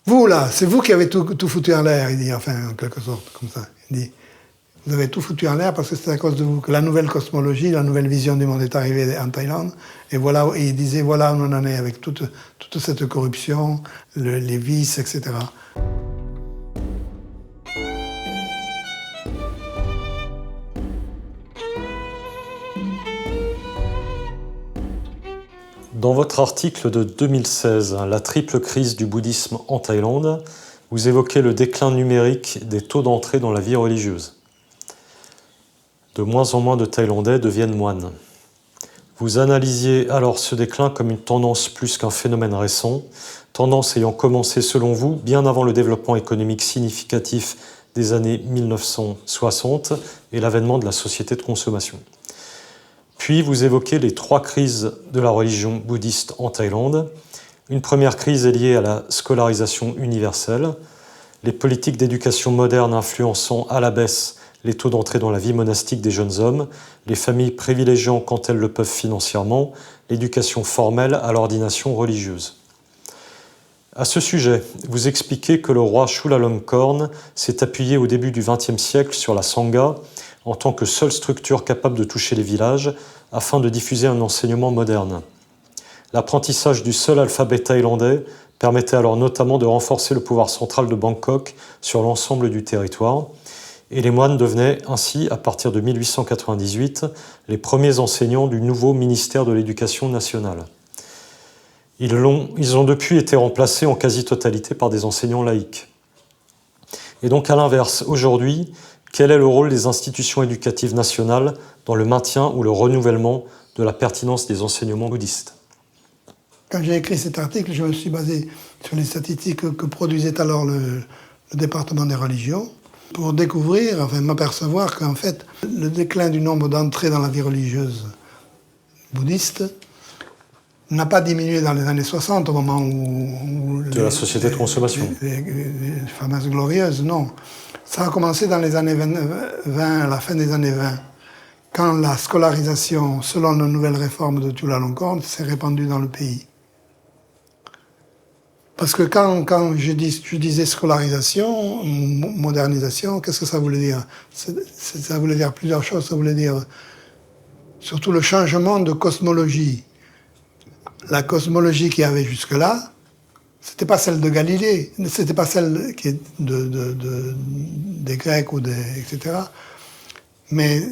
Vous, là, c'est vous qui avez tout foutu en l'air, il dit, enfin, en quelque sorte, comme ça. Il dit, vous avez tout foutu en l'air parce que c'est à cause de vous que la nouvelle cosmologie, la nouvelle vision du monde est arrivée en Thaïlande. Et voilà, et il disait, voilà où on en est avec toute cette corruption, les vices, etc. Dans votre article de 2016, La triple crise du bouddhisme en Thaïlande, vous évoquez le déclin numérique des taux d'entrée dans la vie religieuse. De moins en moins de Thaïlandais deviennent moines. Vous analysiez alors ce déclin comme une tendance plus qu'un phénomène récent, tendance ayant commencé selon vous bien avant le développement économique significatif des années 1960 et l'avènement de la société de consommation. Puis vous évoquez les 3 crises de la religion bouddhiste en Thaïlande. Une première crise est liée à la scolarisation universelle, les politiques d'éducation moderne influençant à la baisse les taux d'entrée dans la vie monastique des jeunes hommes, les familles privilégiant, quand elles le peuvent financièrement, l'éducation formelle à l'ordination religieuse. À ce sujet, vous expliquez que le roi Chulalongkorn s'est appuyé au début du XXe siècle sur la Sangha en tant que seule structure capable de toucher les villages afin de diffuser un enseignement moderne. L'apprentissage du seul alphabet thaïlandais permettait alors notamment de renforcer le pouvoir central de Bangkok sur l'ensemble du territoire, et les moines devenaient ainsi, à partir de 1898, les premiers enseignants du nouveau ministère de l'Éducation nationale. Ils ont depuis été remplacés en quasi-totalité par des enseignants laïcs. Et donc à l'inverse, aujourd'hui, quel est le rôle des institutions éducatives nationales dans le maintien ou le renouvellement de la pertinence des enseignements bouddhistes? Quand j'ai écrit cet article, je me suis basé sur les statistiques que produisait alors le département des religions pour découvrir, enfin m'apercevoir qu'en fait, le déclin du nombre d'entrées dans la vie religieuse bouddhiste n'a pas diminué dans les années 60, au moment où de la société de consommation. Les fameuses glorieuses, non. Ça a commencé dans les années 20, à la fin des années 20, quand la scolarisation, selon la nouvelle réforme de Chulalongkorn, s'est répandue dans le pays. Parce que quand je disais scolarisation, modernisation, qu'est-ce que ça voulait dire? Ça voulait dire plusieurs choses. Ça voulait dire surtout le changement de cosmologie. La cosmologie qu'il y avait jusque-là, c'était pas celle de Galilée, c'était pas celle qui est des Grecs ou etc. Mais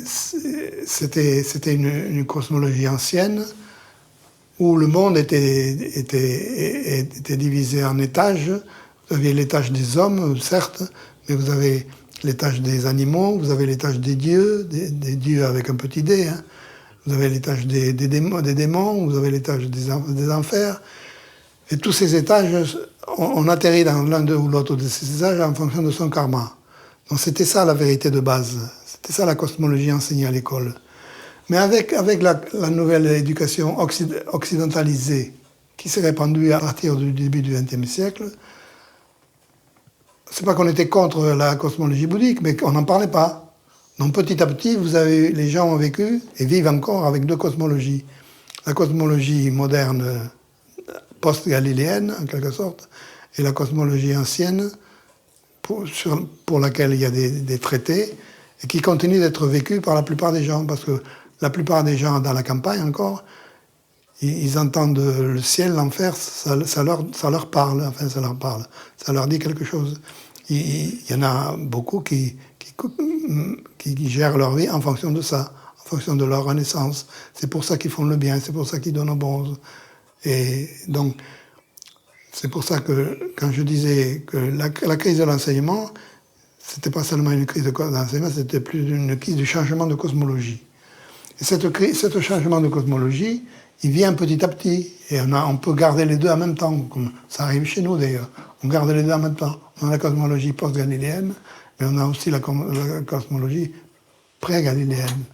c'était une cosmologie ancienne où le monde était divisé en étages. Vous aviez l'étage des hommes, certes, mais vous avez l'étage des animaux, vous avez l'étage des dieux avec un petit d, hein. Vous avez l'étage des démons, vous avez l'étage des enfers. Et tous ces étages, on atterrit dans l'un ou l'autre de ces étages en fonction de son karma. Donc c'était ça la vérité de base. C'était ça la cosmologie enseignée à l'école. Mais avec la nouvelle éducation occidentalisée qui s'est répandue à partir du début du XXe siècle, c'est pas qu'on était contre la cosmologie bouddhique, mais qu'on n'en parlait pas. Donc petit à petit, les gens ont vécu et vivent encore avec 2 cosmologies. La cosmologie moderne post-galiléenne, en quelque sorte, et la cosmologie ancienne, pour laquelle il y a des traités, et qui continue d'être vécue par la plupart des gens, parce que la plupart des gens dans la campagne encore, ils entendent le ciel, l'enfer, ça leur parle, enfin ça leur parle, ça leur dit quelque chose. Il y en a beaucoup qui gèrent leur vie en fonction de ça, en fonction de leur renaissance. C'est pour ça qu'ils font le bien, c'est pour ça qu'ils donnent au bronze. Et donc, c'est pour ça que quand je disais que la crise de l'enseignement, c'était pas seulement une crise de l'enseignement, c'était plus une crise du changement de cosmologie. Et ce changement de cosmologie, il vient petit à petit. Et on peut garder les deux en même temps, comme ça arrive chez nous d'ailleurs. On garde les deux en même temps. On a la cosmologie post-galiléenne, mais on a aussi la cosmologie pré-galiléenne.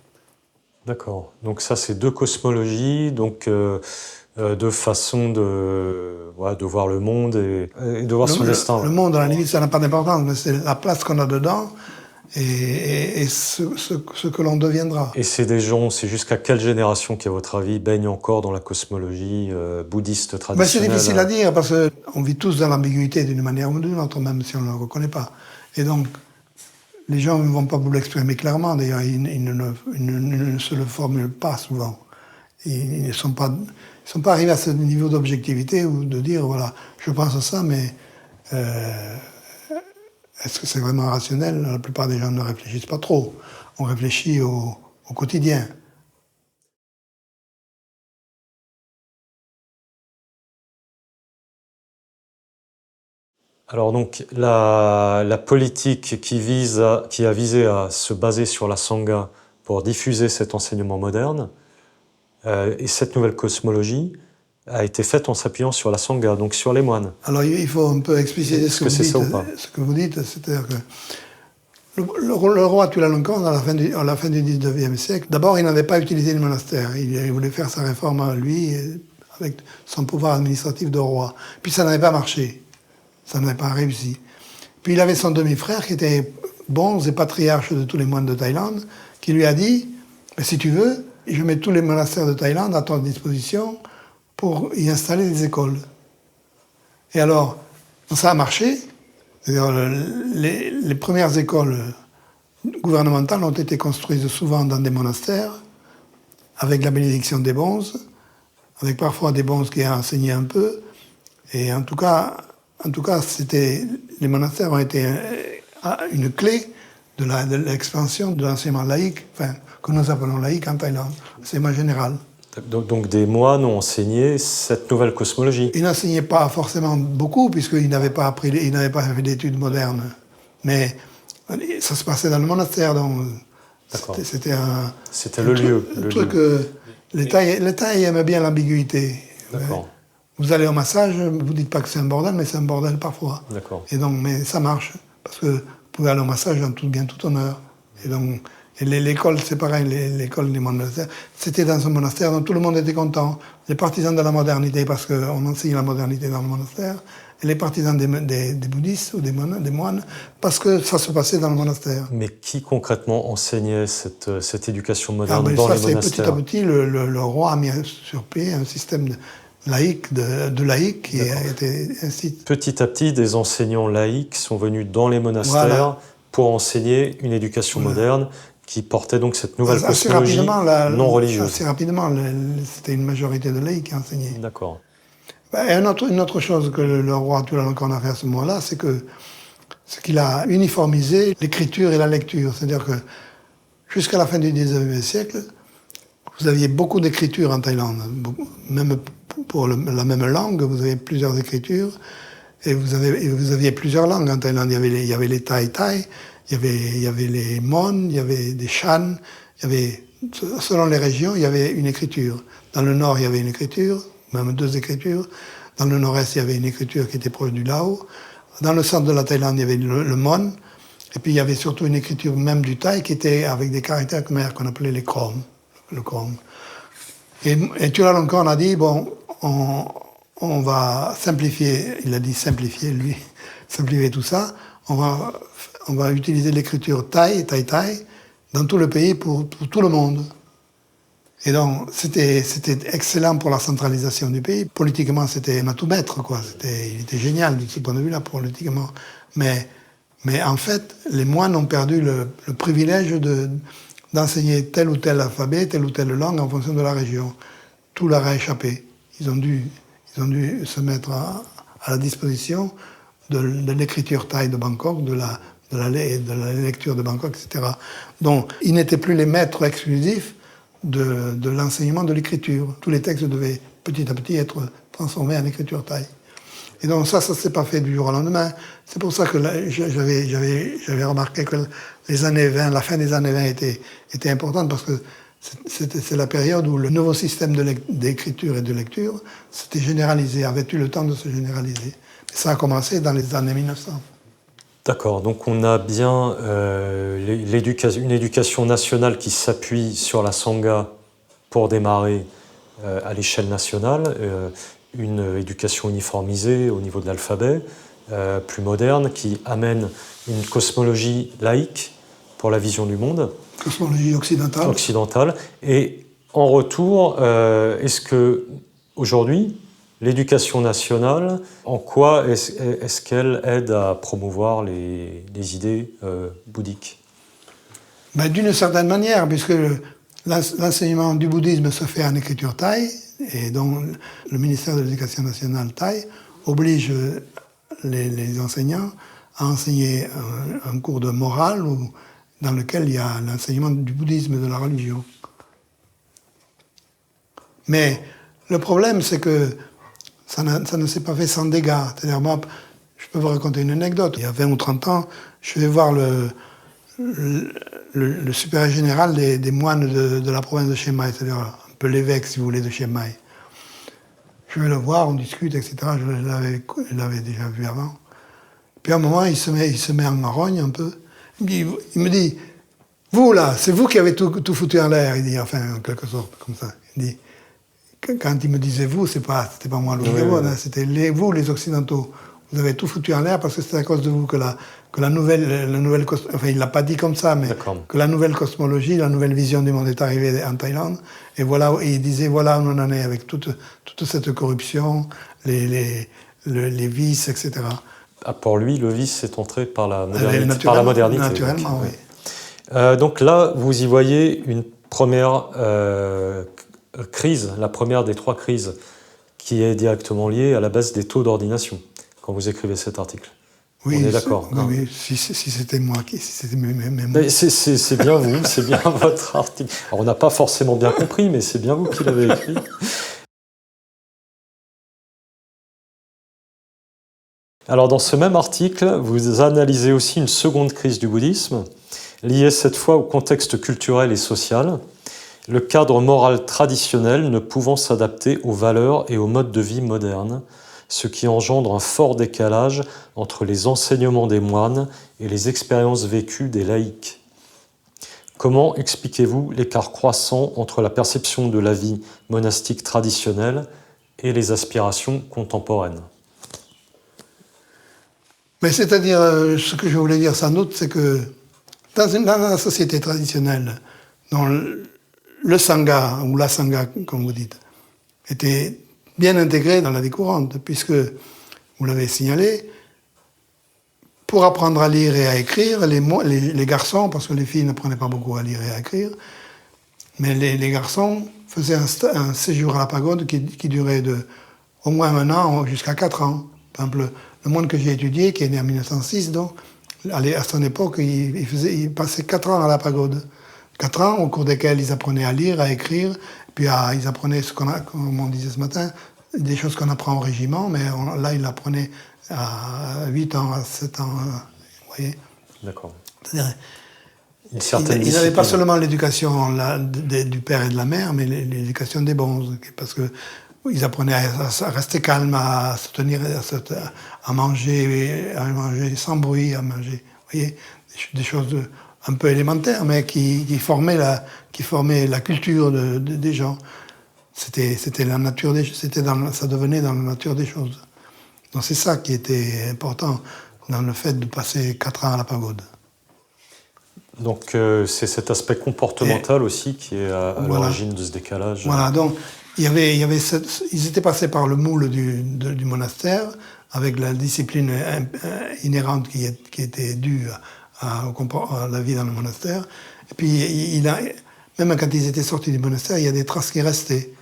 D'accord. Donc ça, c'est 2 cosmologies, donc 2 façons de voir le monde et de voir son destin. Le monde, à la limite, ça n'a pas d'importance, mais c'est la place qu'on a dedans et ce que l'on deviendra. Et c'est jusqu'à quelle génération qui, à votre avis, baigne encore dans la cosmologie bouddhiste Ben, traditionnelle? c'est difficile à dire parce qu'on vit tous dans l'ambiguïté d'une manière ou d'une autre, même si on ne le reconnaît pas. Et donc, les gens ne vont pas vous l'exprimer clairement, d'ailleurs, ils ne se le formulent pas souvent. Ils ne sont pas arrivés à ce niveau d'objectivité ou de dire, voilà, je pense à ça, mais est-ce que c'est vraiment rationnel? La plupart des gens ne réfléchissent pas trop. On réfléchit au quotidien. Alors donc, la politique qui a visé à se baser sur la Sangha pour diffuser cet enseignement moderne, et cette nouvelle cosmologie a été faite en s'appuyant sur la Sangha, donc sur les moines. Alors il faut un peu expliciter ce que vous dites, c'est-à-dire que le roi Chulalongkorn, à la fin du 19e siècle, d'abord il n'avait pas utilisé le monastère, il voulait faire sa réforme lui, avec son pouvoir administratif de roi. Puis ça n'avait pas marché, ça n'avait pas réussi. Puis il avait son demi-frère qui était bonze et patriarche de tous les moines de Thaïlande, qui lui a dit, si tu veux, je mets tous les monastères de Thaïlande à ton disposition pour y installer des écoles. Et alors, ça a marché. C'est-à-dire, les premières écoles gouvernementales ont été construites souvent dans des monastères, avec la bénédiction des bonzes, avec parfois des bonzes qui ont enseigné un peu. Et en tout cas, les monastères ont été une clé de l'expansion de l'enseignement laïque, enfin, que nous appelons laïque en Thaïlande, l'enseignement général. Donc des moines ont enseigné cette nouvelle cosmologie. Ils n'enseignaient pas forcément beaucoup, puisqu'ils n'avaient pas fait d'études modernes. Mais ça se passait dans le monastère, donc c'était le lieu. Les Thaïs aimaient bien l'ambiguïté. D'accord. Vous allez au massage, vous dites pas que c'est un bordel, mais c'est un bordel parfois. D'accord. Et donc, mais ça marche, parce que vous pouvez aller au massage dans tout bien, tout honneur. Et donc, l'école, c'est pareil, l'école des monastères, c'était dans un monastère dont tout le monde était content. Les partisans de la modernité, parce qu'on enseigne la modernité dans le monastère, et les partisans des bouddhistes ou des moines, parce que ça se passait dans le monastère. Mais qui concrètement enseignait cette éducation moderne dans les monastères? Petit à petit, le roi a mis sur pied un système laïque, de laïcs qui a été ainsi. Petit à petit, des enseignants laïcs sont venus dans les monastères pour enseigner une éducation moderne qui portait donc cette nouvelle cosmologie non religieuse. Assez rapidement, c'était une majorité de laïcs qui enseignaient. D'accord. Et une autre chose que le roi Chulalongkorn a fait à ce moment-là, c'est qu'il a uniformisé l'écriture et la lecture. C'est-à-dire que jusqu'à la fin du XIXe siècle, vous aviez beaucoup d'écritures en Thaïlande. Même pour la même langue, vous avez plusieurs écritures. Et vous aviez plusieurs langues en Thaïlande. Il y avait les Thaï, il y avait les Mon, il y avait des Shan, selon les régions, il y avait une écriture. Dans le nord, il y avait une écriture, même deux écritures. Dans le nord-est, il y avait une écriture qui était proche du Lao. Dans le centre de la Thaïlande, il y avait le Mon. Et puis, il y avait surtout une écriture même du Thaï qui était avec des caractères khmers qu'on appelait les Krom. Le Krom. Et Chulalongkorn a dit, bon, on va simplifier, il a dit simplifier, lui, simplifier tout ça. On va utiliser l'écriture Thaï dans tout le pays pour tout le monde. Et donc, c'était excellent pour la centralisation du pays. Politiquement, c'était un tout-maître, quoi. Il était génial de ce point de vue-là, politiquement. Mais en fait, les moines ont perdu le privilège d'enseigner tel ou tel alphabet, telle ou telle langue en fonction de la région. Tout leur a échappé. Ils ont dû se mettre à la disposition de l'écriture thaï de Bangkok, de la lecture de Bangkok, etc. Donc, ils n'étaient plus les maîtres exclusifs de l'enseignement de l'écriture. Tous les textes devaient petit à petit être transformés en écriture thaï. Et donc ça s'est pas fait du jour au lendemain. C'est pour ça que j'avais remarqué que les années 20, la fin des années 20 était importante, parce que c'est la période où le nouveau système d'écriture et de lecture s'était généralisé, avait eu le temps de se généraliser. Et ça a commencé dans les années 1900. D'accord, donc on a bien une éducation nationale qui s'appuie sur la Sangha pour démarrer à l'échelle nationale, une éducation uniformisée au niveau de l'alphabet, plus moderne, qui amène une cosmologie laïque pour la vision du monde. Cosmologie occidentale. Et en retour, est-ce que aujourd'hui, l'éducation nationale, en quoi est-ce qu'elle aide à promouvoir les idées bouddhiques? D'une certaine manière, puisque l'enseignement du bouddhisme se fait en écriture thaï, et donc le ministère de l'Éducation nationale thaï oblige les enseignants à enseigner un cours de morale dans lequel il y a l'enseignement du bouddhisme et de la religion. Mais le problème, c'est que ça ne s'est pas fait sans dégâts. C'est-à-dire, moi, je peux vous raconter une anecdote. Il y a 20 ou 30 ans, je vais voir le supérieur général des moines de la province de Chiang Mai, c'est-à-dire un peu l'évêque, si vous voulez, de Chiang Mai. Je vais le voir, on discute, etc. Je l'avais déjà vu avant. Puis à un moment, il se met en rogne un peu. Il me dit, vous là, c'est vous qui avez tout foutu en l'air. Il dit, enfin, en quelque sorte, comme ça. Il dit, quand il me disait vous, c'était pas moi le Bouddha, hein, c'était vous, les Occidentaux. Vous avez tout foutu en l'air parce que c'est à cause de vous que la nouvelle enfin, il l'a pas dit comme ça, mais que la nouvelle cosmologie, la nouvelle vision du monde est arrivée en Thaïlande. Et voilà, et il disait, voilà où on en est avec toute cette corruption, les vices, etc. Ah, pour lui, le vice est entré par la modernité. Naturellement, oui. Donc là, vous y voyez une première crise, la première des 3 crises, qui est directement liée à la baisse des taux d'ordination, quand vous écrivez cet article. Oui, on est d'accord. Oui, si c'était moi, si c'était mes mots. C'est bien vous, c'est bien votre article. Alors, on n'a pas forcément bien compris, mais c'est bien vous qui l'avez écrit. Alors, dans ce même article, vous analysez aussi une seconde crise du bouddhisme, liée cette fois au contexte culturel et social, le cadre moral traditionnel ne pouvant s'adapter aux valeurs et aux modes de vie modernes, ce qui engendre un fort décalage entre les enseignements des moines et les expériences vécues des laïcs. Comment expliquez-vous l'écart croissant entre la perception de la vie monastique traditionnelle et les aspirations contemporaines? Mais c'est-à-dire, ce que je voulais dire sans doute, c'est que dans la société traditionnelle, dont le sangha, ou la sangha, comme vous dites, était bien intégré dans la vie courante, puisque, vous l'avez signalé, pour apprendre à lire et à écrire, les garçons, parce que les filles n'apprenaient pas beaucoup à lire et à écrire, mais les garçons faisaient un séjour à la pagode qui durait au moins 1 an jusqu'à 4 ans. Par exemple, le moine que j'ai étudié, qui est né en 1906, donc, à son époque, il passait 4 ans à la pagode. 4 ans au cours desquels ils apprenaient à lire, à écrire, puis ils apprenaient comme on disait ce matin, des choses qu'on apprend au régiment, mais là, ils l'apprenaient à 8 ans, à 7 ans, vous voyez. D'accord. C'est-à-dire, ils n'avaient pas seulement l'éducation du père et de la mère, mais l'éducation des bons, parce que ils apprenaient à rester calmes, à se tenir, à manger sans bruit, à manger, vous voyez, des choses un peu élémentaires, mais qui formaient la culture des gens. C'était la nature des choses, ça devenait dans la nature des choses. Donc c'est ça qui était important dans le fait de passer 4 ans à la pagode. Donc c'est cet aspect comportemental aussi qui est à l'origine de ce décalage. Voilà, donc ils étaient passés par le moule du monastère, avec la discipline inhérente qui était due à la vie dans le monastère. Et puis, même quand ils étaient sortis du monastère, il y a des traces qui restaient.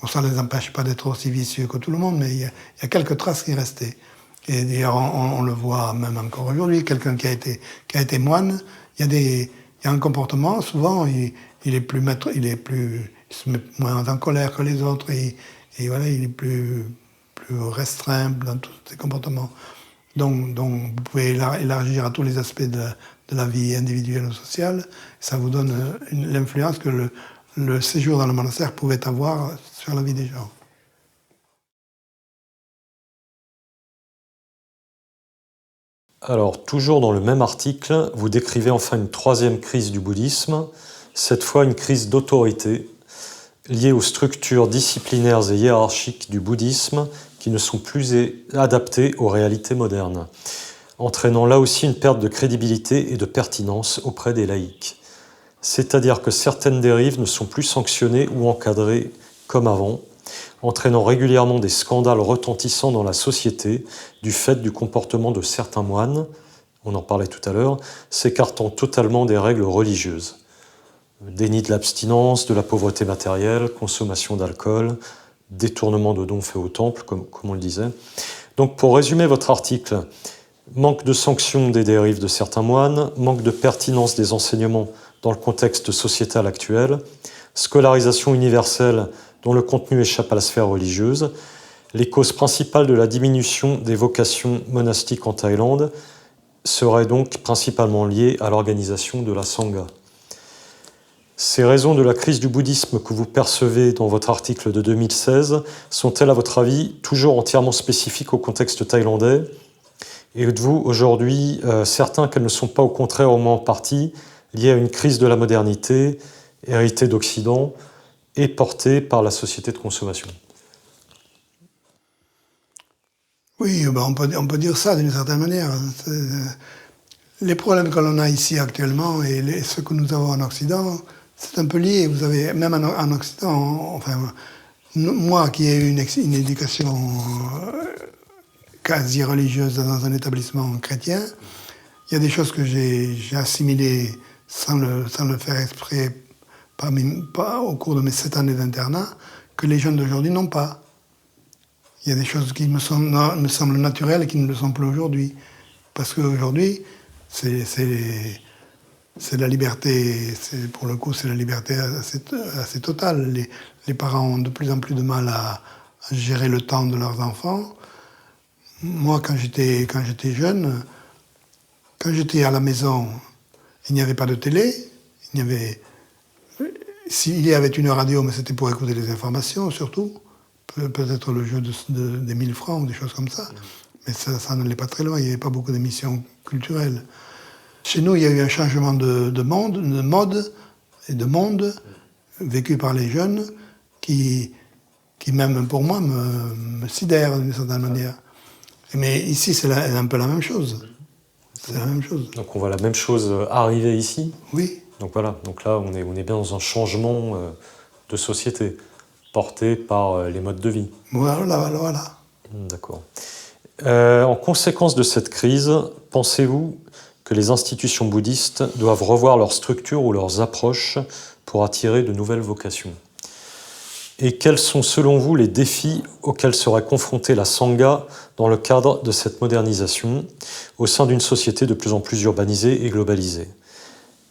Bon, ça ne les empêche pas d'être aussi vicieux que tout le monde, mais il y a quelques traces qui restaient. Et d'ailleurs, on le voit même encore aujourd'hui, quelqu'un qui a été moine, il y a un comportement, souvent, il se met moins en colère que les autres, et voilà, il est plus restreint dans tous ses comportements. Donc, vous pouvez élargir à tous les aspects de la vie individuelle ou sociale. Ça vous donne l'influence que le séjour dans le monastère pouvait avoir sur la vie des gens. Alors, toujours dans le même article, vous décrivez enfin une 3e crise du bouddhisme, cette fois une crise d'autorité, liée aux structures disciplinaires et hiérarchiques du bouddhisme qui ne sont plus adaptées aux réalités modernes. entraînant là aussi une perte de crédibilité et de pertinence auprès des laïcs. C'est-à-dire que certaines dérives ne sont plus sanctionnées ou encadrées comme avant, entraînant régulièrement des scandales retentissants dans la société du fait du comportement de certains moines, on en parlait tout à l'heure, s'écartant totalement des règles religieuses. Déni de l'abstinence, de la pauvreté matérielle, consommation d'alcool, détournement de dons faits au temple, comme on le disait. Donc pour résumer votre article, manque de sanction des dérives de certains moines, manque de pertinence des enseignements dans le contexte sociétal actuel, scolarisation universelle dont le contenu échappe à la sphère religieuse, les causes principales de la diminution des vocations monastiques en Thaïlande seraient donc principalement liées à l'organisation de la Sangha. Ces raisons de la crise du bouddhisme que vous percevez dans votre article de 2016 sont-elles, à votre avis, toujours entièrement spécifiques au contexte thaïlandais ? Et êtes-vous aujourd'hui certain qu'elles ne sont pas au contraire au moins en partie liées à une crise de la modernité, héritée d'Occident et portée par la société de consommation ? Oui, on peut dire ça d'une certaine manière. Les problèmes que l'on a ici actuellement et ceux que nous avons en Occident, c'est un peu lié. Vous avez, même en Occident, enfin, moi qui ai eu une éducation quasi religieuse dans un établissement chrétien, il y a des choses que j'ai assimilées sans le faire exprès, pas au cours de mes 7 années d'internat, que les jeunes d'aujourd'hui n'ont pas. Il y a des choses qui me semblent naturelles et qui ne le sont plus aujourd'hui. Parce qu'aujourd'hui, c'est la liberté, pour le coup, c'est la liberté assez totale. Les parents ont de plus en plus de mal à gérer le temps de leurs enfants. Moi, quand j'étais jeune, quand j'étais à la maison, il n'y avait pas de télé. S'il y avait une radio, mais c'était pour écouter les informations, surtout. Peut-être le jeu des 1000 francs ou des choses comme ça. Mais ça n'allait pas très loin, il n'y avait pas beaucoup d'émissions culturelles. Chez nous, il y a eu un changement de mode et de monde vécu par les jeunes qui même pour moi, me sidère d'une certaine manière. Mais ici, c'est un peu la même chose. C'est la même chose. Donc on voit la même chose arriver ici. Oui. Donc voilà, donc là on est bien dans un changement de société porté par les modes de vie. Voilà. D'accord. En conséquence de cette crise, pensez-vous que les institutions bouddhistes doivent revoir leur structure ou leurs approches pour attirer de nouvelles vocations ? Et quels sont selon vous les défis auxquels serait confrontée la Sangha dans le cadre de cette modernisation au sein d'une société de plus en plus urbanisée et globalisée ?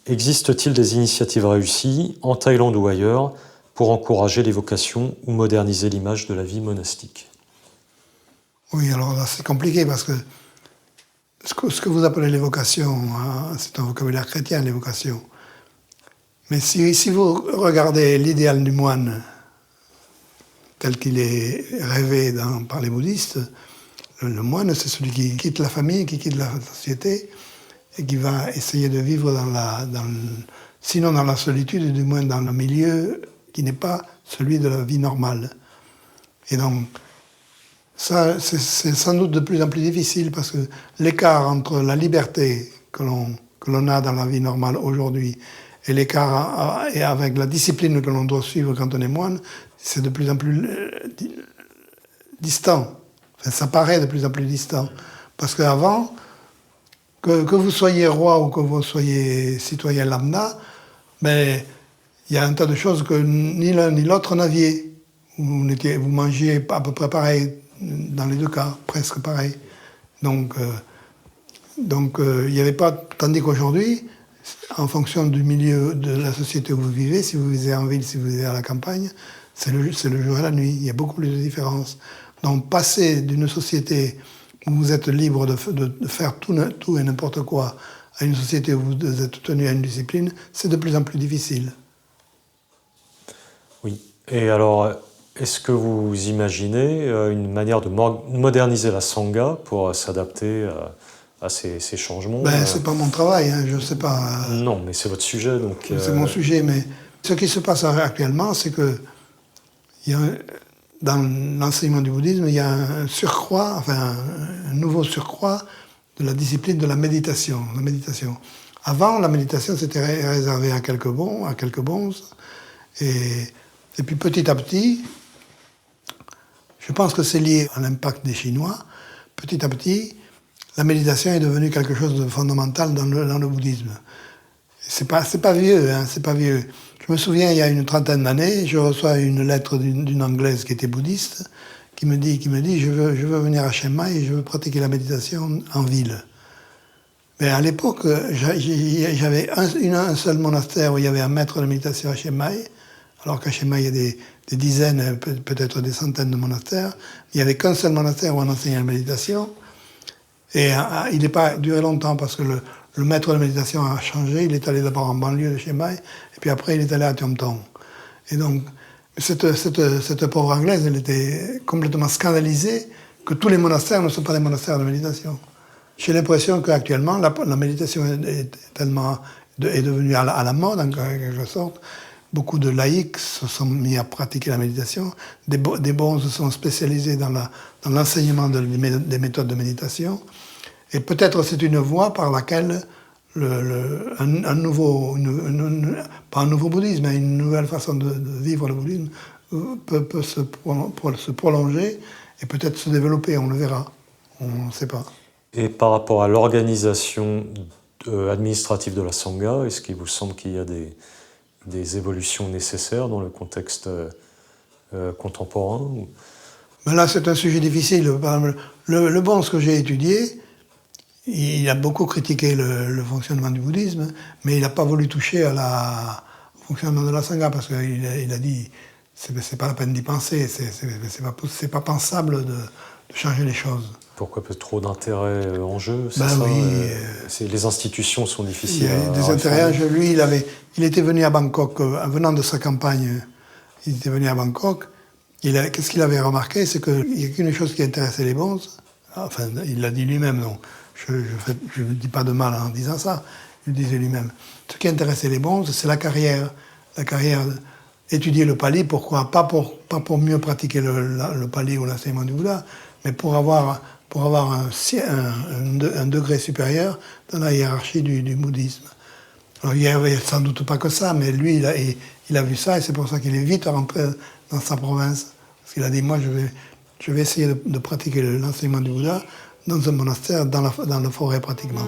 Existe-t-il des initiatives réussies, en Thaïlande ou ailleurs, pour encourager les vocations ou moderniser l'image de la vie monastique ? Oui, alors là, c'est compliqué parce que ce que vous appelez les vocations, hein, c'est un vocabulaire chrétien, les vocations. Mais si vous regardez l'idéal du moine tel qu'il est rêvé par les bouddhistes, le moine, c'est celui qui quitte la famille, qui quitte la société et qui va essayer de vivre sinon dans la solitude, du moins dans le milieu qui n'est pas celui de la vie normale. Et donc, ça, c'est sans doute de plus en plus difficile parce que l'écart entre la liberté que l'on a dans la vie normale aujourd'hui et l'écart avec la discipline que l'on doit suivre quand on est moine, c'est de plus en plus distant. Enfin, ça paraît de plus en plus distant. Parce qu'avant, que vous soyez roi ou que vous soyez citoyen lambda, mais il y a un tas de choses que ni l'un ni l'autre n'aviez. Vous mangiez à peu près pareil dans les deux cas, presque pareil. Donc il n'y avait pas... Tandis qu'aujourd'hui, en fonction du milieu de la société où vous vivez, si vous vivez en ville, si vous vivez à la campagne, c'est le jour et la nuit. Il y a beaucoup plus de différences. Donc passer d'une société où vous êtes libre de faire tout et n'importe quoi à une société où vous êtes tenu à une discipline, c'est de plus en plus difficile. Oui. Et alors, est-ce que vous imaginez une manière de moderniser la Sangha pour s'adapter à ces changements ? C'est pas mon travail, hein, je sais pas. Non, mais c'est votre sujet, donc... C'est mon sujet, mais ce qui se passe actuellement, c'est que dans l'enseignement du bouddhisme, il y a un surcroît, enfin un nouveau surcroît de la discipline de la méditation. La méditation. Avant, la méditation c'était réservé à quelques bons, et puis petit à petit, je pense que c'est lié à l'impact des Chinois. Petit à petit, la méditation est devenue quelque chose de fondamental dans le bouddhisme. C'est pas vieux, hein, c'est pas vieux. Je me souviens, il y a une trentaine d'années, je reçois une lettre d'une Anglaise qui était bouddhiste, qui me dit je veux venir à Chiang Mai et je veux pratiquer la méditation en ville. Mais à l'époque, j'avais un seul monastère où il y avait un maître de méditation à Chiang Mai, alors qu'à Chiang Mai, il y a des dizaines, peut-être des centaines de monastères. Il n'y avait qu'un seul monastère où on enseignait la méditation. Et il n'est pas duré longtemps parce que le maître de méditation a changé. Il est allé d'abord en banlieue de Chiang Mai, et puis après, il est allé à Thiom Thong. Et donc, cette pauvre Anglaise, elle était complètement scandalisée que tous les monastères ne sont pas des monastères de méditation. J'ai l'impression qu'actuellement, la méditation est devenue à la mode, en quelque sorte. Beaucoup de laïcs se sont mis à pratiquer la méditation. Des bons se sont spécialisés dans l'enseignement des méthodes de méditation. Et peut-être c'est une voie par laquelle pas un nouveau bouddhisme, mais une nouvelle façon de vivre le bouddhisme peut se prolonger et peut-être se développer, on le verra. On ne sait pas. Et par rapport à l'organisation administrative de la Sangha, est-ce qu'il vous semble qu'il y a des évolutions nécessaires dans le contexte contemporain? Mais là, c'est un sujet difficile. Le bon, ce que j'ai étudié, il a beaucoup critiqué le fonctionnement du bouddhisme, mais il n'a pas voulu toucher au fonctionnement de la Sangha, parce qu'il a dit c'est pas la peine d'y penser, c'est pas pensable de changer les choses. Pourquoi peut-être trop d'intérêts en jeu, c'est ça oui, les institutions sont difficiles à des intérêts en jeu. Lui, il était venu à Bangkok, venant de sa campagne, il était venu à Bangkok. Qu'est-ce qu'il avait remarqué? C'est qu'il n'y a qu'une chose qui intéressait les bons. Enfin, il l'a dit lui-même, non. Je ne dis pas de mal en disant ça. Il le disait lui-même. Ce qui intéressait les bons, c'est la carrière. La carrière, étudier le pali, pourquoi? Pas pour mieux pratiquer le pali ou l'enseignement du Bouddha, mais pour avoir un degré supérieur dans la hiérarchie du bouddhisme. Alors, il n'y avait sans doute pas que ça, mais lui, il a vu ça, et c'est pour ça qu'il est vite rentré dans sa province. Parce qu'il a dit, moi, je vais essayer de pratiquer l'enseignement du Bouddha dans un monastère, dans la forêt pratiquement.